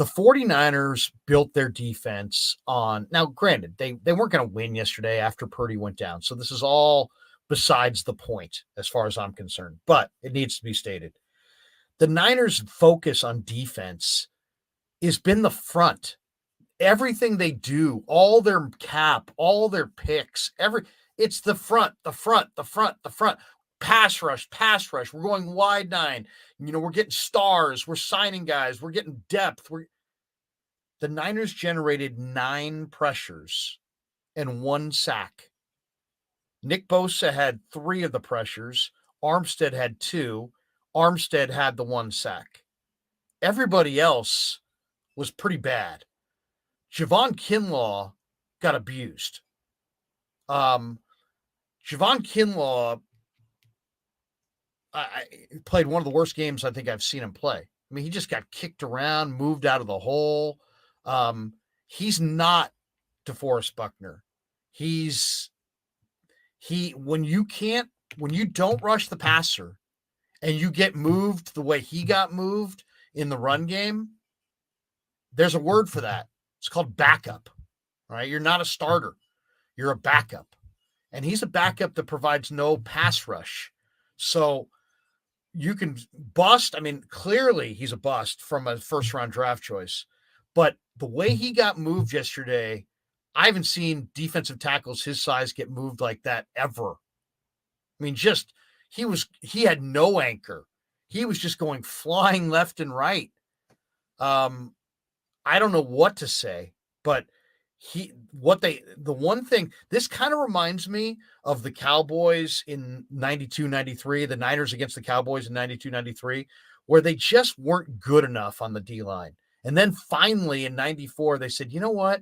The 49ers built their defense on – now, granted, they weren't going to win yesterday after Purdy went down. So this is all besides the point as far as I'm concerned. But it needs to be stated. The Niners' focus on defense has been the front. Everything they do, all their cap, all their picks, it's the front, the front, the front, the front. Pass rush. We're going wide nine. We're getting stars. We're signing guys. We're getting depth. The Niners generated 9 pressures and 1 sack. Nick Bosa had 3 of the pressures. Armstead had 2. Armstead had the 1 sack. Everybody else was pretty bad. Javon Kinlaw got abused. Javon Kinlaw I played one of the worst games I think I've seen him play. I mean, he just got kicked around, moved out of the hole. He's not DeForest Buckner. When you don't rush the passer and you get moved the way he got moved in the run game, there's a word for that. It's called backup, right? You're not a starter. You're a backup. And he's a backup that provides no pass rush. So you can bust. I mean, clearly he's a bust from a first-round draft choice. But the way he got moved yesterday, I haven't seen defensive tackles his size get moved like that ever. I mean, he had no anchor. He was just going flying left and right. I don't know what to say, but the one thing, this kind of reminds me of the Cowboys in 92, 93, the Niners against the Cowboys in 92, 93, where they just weren't good enough on the D-line. And then finally in 94, they said, you know what?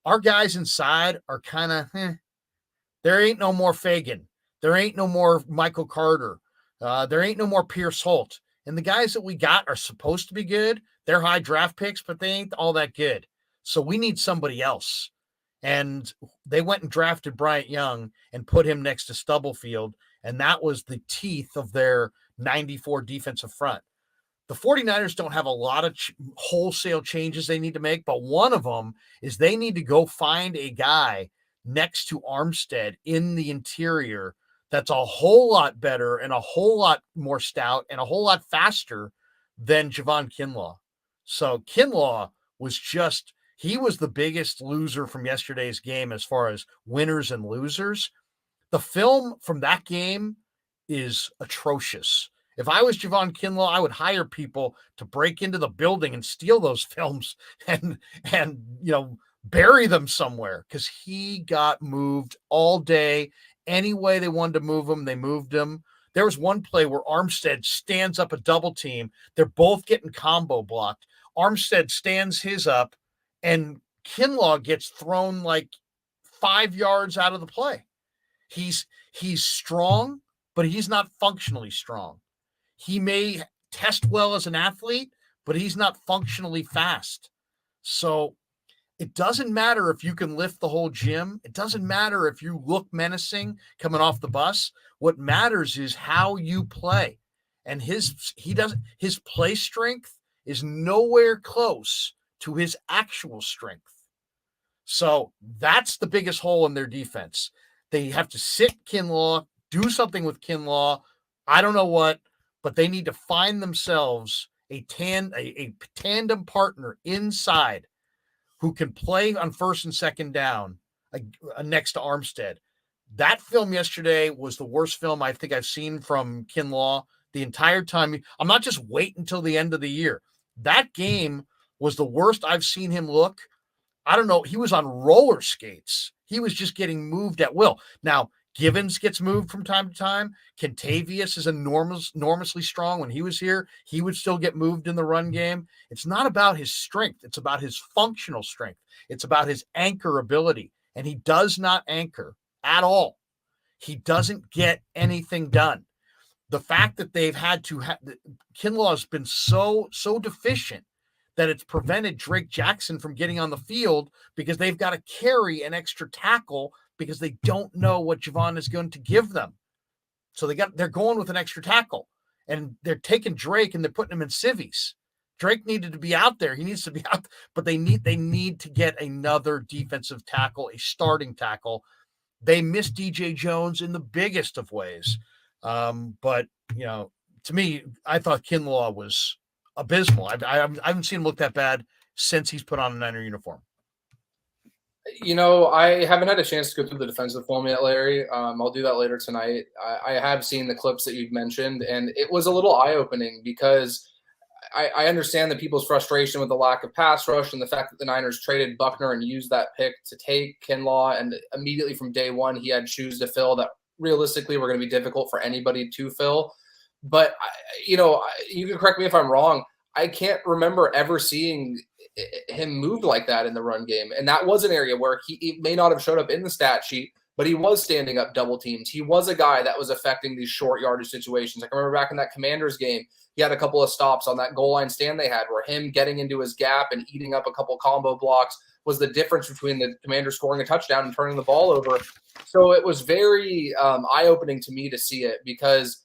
Our guys inside are kind of, there ain't no more Fagan. There ain't no more Michael Carter. There ain't no more Pierce Holt. And the guys that we got are supposed to be good. They're high draft picks, but they ain't all that good. So we need somebody else. And they went and drafted Bryant Young and put him next to Stubblefield. And that was the teeth of their 94 defensive front. The 49ers don't have a lot of wholesale changes they need to make, but one of them is they need to go find a guy next to Armstead in the interior that's a whole lot better and a whole lot more stout and a whole lot faster than Javon Kinlaw. So Kinlaw was he was the biggest loser from yesterday's game as far as winners and losers. The film from that game is atrocious. If I was Javon Kinlaw, I would hire people to break into the building and steal those films and bury them somewhere, because he got moved all day. Any way they wanted to move him, they moved him. There was one play where Armstead stands up a double team. They're both getting combo blocked. Armstead stands his up, and Kinlaw gets thrown like 5 yards out of the play. He's strong, but he's not functionally strong. He may test well as an athlete, but he's not functionally fast. So it doesn't matter if you can lift the whole gym. It doesn't matter if you look menacing coming off the bus. What matters is how you play. And his play strength is nowhere close to his actual strength. So that's the biggest hole in their defense. They have to sit Kinlaw, do something with Kinlaw. I don't know what, but they need to find themselves a tandem partner inside who can play on first and second down next to Armstead. That film yesterday was the worst film I think I've seen from Kinlaw the entire time. I'm not just waiting until the end of the year. That game was the worst I've seen him look. I don't know. He was on roller skates. He was just getting moved at will. Now, Givens gets moved from time to time. Kentavious is enormously strong. When he was here, he would still get moved in the run game. It's not about his strength. It's about his functional strength. It's about his anchor ability. And he does not anchor at all. He doesn't get anything done. The fact that they've had to Kinlaw has been so deficient that it's prevented Drake Jackson from getting on the field, because they've got to carry an extra tackle because they don't know what Javon is going to give them. So they're going with an extra tackle, and they're taking Drake and they're putting him in civvies. Drake needed to be out there. He needs to be out, but they need to get another defensive tackle, a starting tackle. They missed DJ Jones in the biggest of ways. But to me, I thought Kinlaw was abysmal. I haven't seen him look that bad since he's put on a Niner uniform. I haven't had a chance to go through the defensive film yet, Larry. I'll do that later tonight. I have seen the clips that you've mentioned, and it was a little eye-opening because I understand the people's frustration with the lack of pass rush and the fact that the Niners traded Buckner and used that pick to take Kinlaw, and immediately from day one he had shoes to fill that realistically were going to be difficult for anybody to fill. But, you can correct me if I'm wrong. I can't remember ever seeing him moved like that in the run game. And that was an area where he may not have showed up in the stat sheet, but he was standing up double teams. He was a guy that was affecting these short yardage situations. I can remember back in that Commanders game, he had a couple of stops on that goal line stand they had where him getting into his gap and eating up a couple combo blocks was the difference between the Commanders scoring a touchdown and turning the ball over. So it was very eye-opening to me to see it, because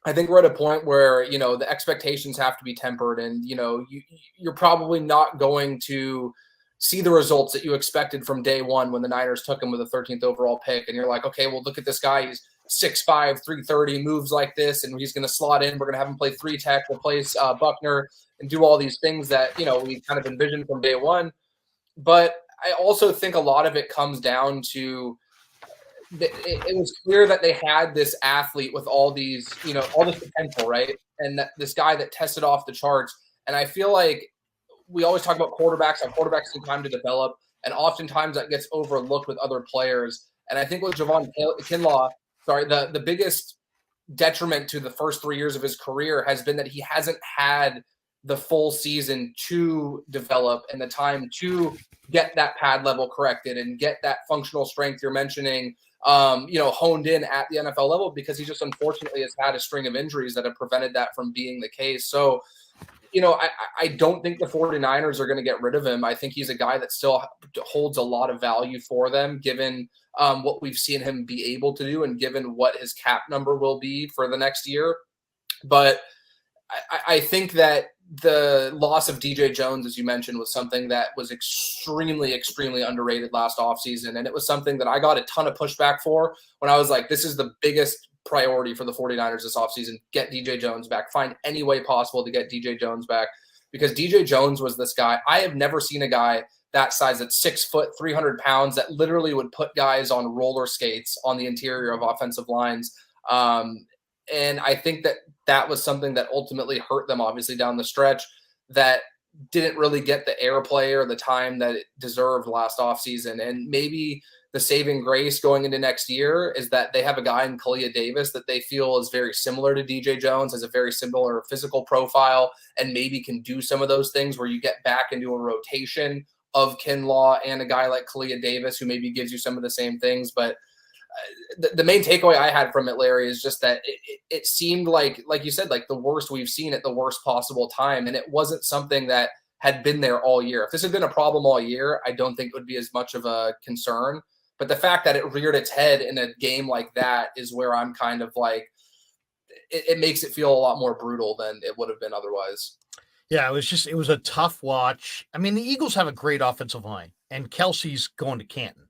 I think we're at a point where, the expectations have to be tempered, and, you're probably not going to see the results that you expected from day one when the Niners took him with a 13th overall pick. And you're like, okay, well, look at this guy. He's 6'5", 330, moves like this, and he's going to slot in. We're going to have him play 3-tech, replace Buckner, and do all these things that, we kind of envisioned from day one. But I also think a lot of it comes down to it was clear that they had this athlete with all these, all this potential, right? And that this guy that tested off the charts. And I feel like we always talk about quarterbacks, how quarterbacks take time to develop, and oftentimes that gets overlooked with other players. And I think with Javon Kinlaw, the biggest detriment to the first 3 years of his career has been that he hasn't had the full season to develop and the time to get that pad level corrected and get that functional strength you're mentioning, honed in at the NFL level, because he just unfortunately has had a string of injuries that have prevented that from being the case. So, I don't think the 49ers are going to get rid of him. I think he's a guy that still holds a lot of value for them, given what we've seen him be able to do and given what his cap number will be for the next year. But I think that the loss of DJ Jones, as you mentioned, was something that was extremely, extremely underrated last offseason. And it was something that I got a ton of pushback for when I was like, this is the biggest priority for the 49ers this offseason. Get DJ Jones back. Find any way possible to get DJ Jones back, because DJ Jones was this guy. I have never seen a guy that size at 6 foot, 300 pounds that literally would put guys on roller skates on the interior of offensive lines. And I think that was something that ultimately hurt them, obviously, down the stretch, that didn't really get the airplay or the time that it deserved last offseason. And maybe the saving grace going into next year is that they have a guy in Kalia Davis that they feel is very similar to DJ Jones, has a very similar physical profile, and maybe can do some of those things where you get back into a rotation of Kinlaw and a guy like Kalia Davis who maybe gives you some of the same things. But the main takeaway I had from it, Larry, is just that it seemed like you said, like the worst we've seen at the worst possible time. And it wasn't something that had been there all year. If this had been a problem all year, I don't think it would be as much of a concern. But the fact that it reared its head in a game like that is where I'm kind of like, it makes it feel a lot more brutal than it would have been otherwise. Yeah, it was a tough watch. I mean, the Eagles have a great offensive line, and Kelsey's going to Canton.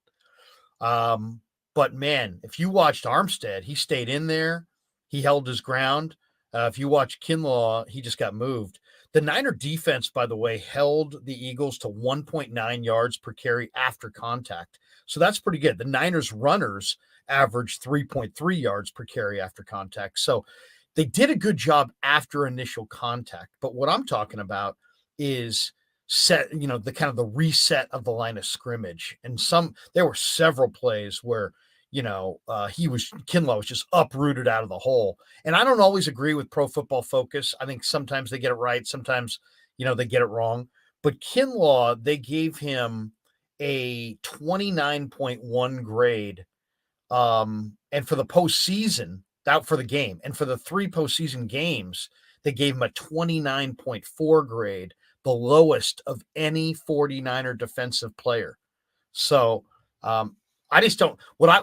But man, if you watched Armstead, he stayed in there. He held his ground. If you watch Kinlaw, he just got moved. The Niner defense, by the way, held the Eagles to 1.9 yards per carry after contact. So that's pretty good. The Niners runners averaged 3.3 yards per carry after contact. So they did a good job after initial contact. But what I'm talking about is the kind of the reset of the line of scrimmage. And there were several plays where, Kinlaw was just uprooted out of the hole. And I don't always agree with Pro Football Focus. I think sometimes they get it right. Sometimes, they get it wrong. But Kinlaw, they gave him a 29.1 grade. And for the postseason, for the game, and for the 3 postseason games, they gave him a 29.4 grade, the lowest of any 49er defensive player. So, I just don't. I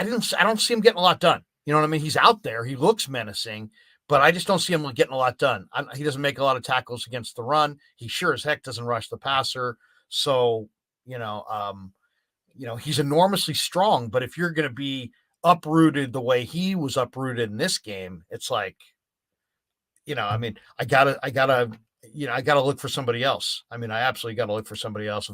don't see him getting a lot done. You know what I mean? He's out there. He looks menacing, but I just don't see him getting a lot done. He doesn't make a lot of tackles against the run. He sure as heck doesn't rush the passer. So, he's enormously strong, but if you're going to be uprooted the way he was uprooted in this game, it's like, I gotta look for somebody else. I absolutely got to look for somebody else.